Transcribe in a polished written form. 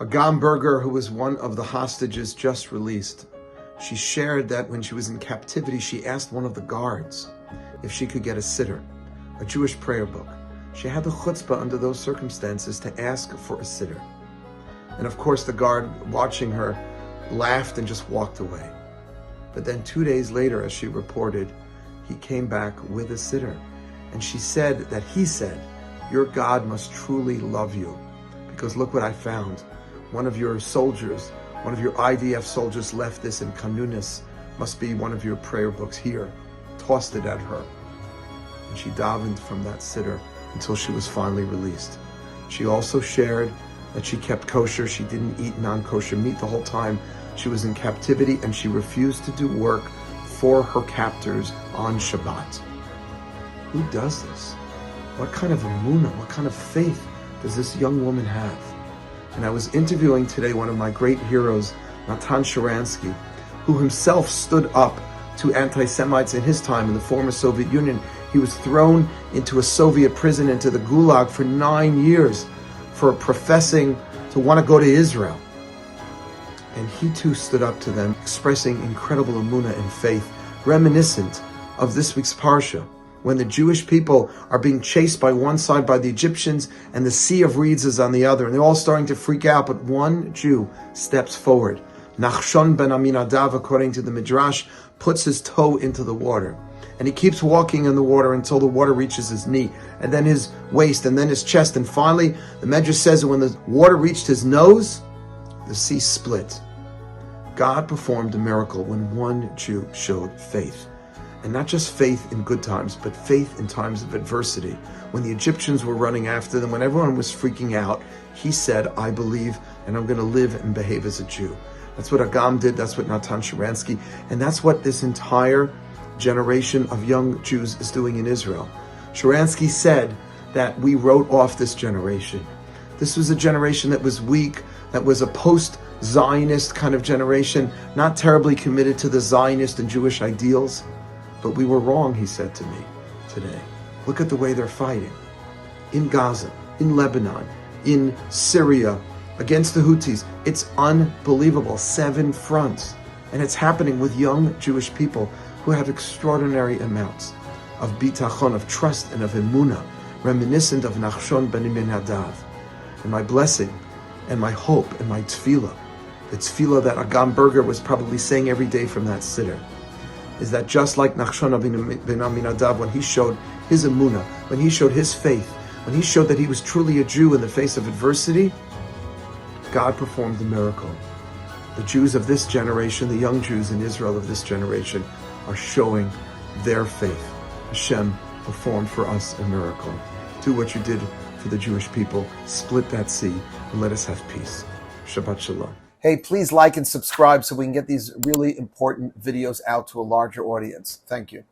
Agam Berger, who was one of the hostages just released, she shared that when she was in captivity, she asked one of the guards if she could get a siddur, a Jewish prayer book. She had the chutzpah under those circumstances to ask for a siddur. And of course, the guard watching her laughed and just walked away. But then 2 days later, as she reported, he came back with a siddur. And she said that he said, "Your God must truly love you, because look what I found. One of your soldiers, one of your IDF soldiers left this in Kanunis. Must be one of your prayer books here." Tossed it at her. And she davened from that siddur until she was finally released. She also shared that she kept kosher. She didn't eat non-kosher meat the whole time she was in captivity, and she refused to do work for her captors on Shabbat. Who does this? What kind of emunah, what kind of faith does this young woman have? And I was interviewing today one of my great heroes, Nachshon Sharansky, who himself stood up to anti-Semites in his time in the former Soviet Union. He was thrown into a Soviet prison, into the Gulag, for 9 years for professing to want to go to Israel. And he too stood up to them, expressing incredible emunah and faith, reminiscent of this week's Parsha, when the Jewish people are being chased by one side by the Egyptians and the sea of reeds is on the other, and they're all starting to freak out, but one Jew steps forward. Nachshon ben Aminadav, according to the Midrash, puts his toe into the water, and he keeps walking in the water until the water reaches his knee, and then his waist, and then his chest, and finally, the Midrash says that when the water reached his nose, the sea split. God performed a miracle when one Jew showed faith. And not just faith in good times, but faith in times of adversity. When the Egyptians were running after them, when everyone was freaking out, he said, "I believe, and I'm going to live and behave as a Jew." That's what Agam did, that's what Nachshon Sharansky, and that's what this entire generation of young Jews is doing in Israel. Sharansky said that we wrote off this generation. This was a generation that was weak, that was a post-Zionist kind of generation, not terribly committed to the Zionist and Jewish ideals. But we were wrong, he said to me today. Look at the way they're fighting. In Gaza, in Lebanon, in Syria, against the Houthis. It's unbelievable. 7 fronts. And it's happening with young Jewish people who have extraordinary amounts of bitachon, of trust and of emunah, reminiscent of Nachshon ben Aminadav. And my blessing and my hope and my tefillah, the tefillah that Agam Berger was probably saying every day from that siddur, is that just like Nachshon ben Aminadav, when he showed his emunah, when he showed his faith, when he showed that he was truly a Jew in the face of adversity, God performed the miracle. The Jews of this generation, the young Jews in Israel of this generation, are showing their faith. Hashem performed for us a miracle. Do what you did for the Jewish people. Split that sea and let us have peace. Shabbat Shalom. Hey, please like and subscribe so we can get these really important videos out to a larger audience. Thank you.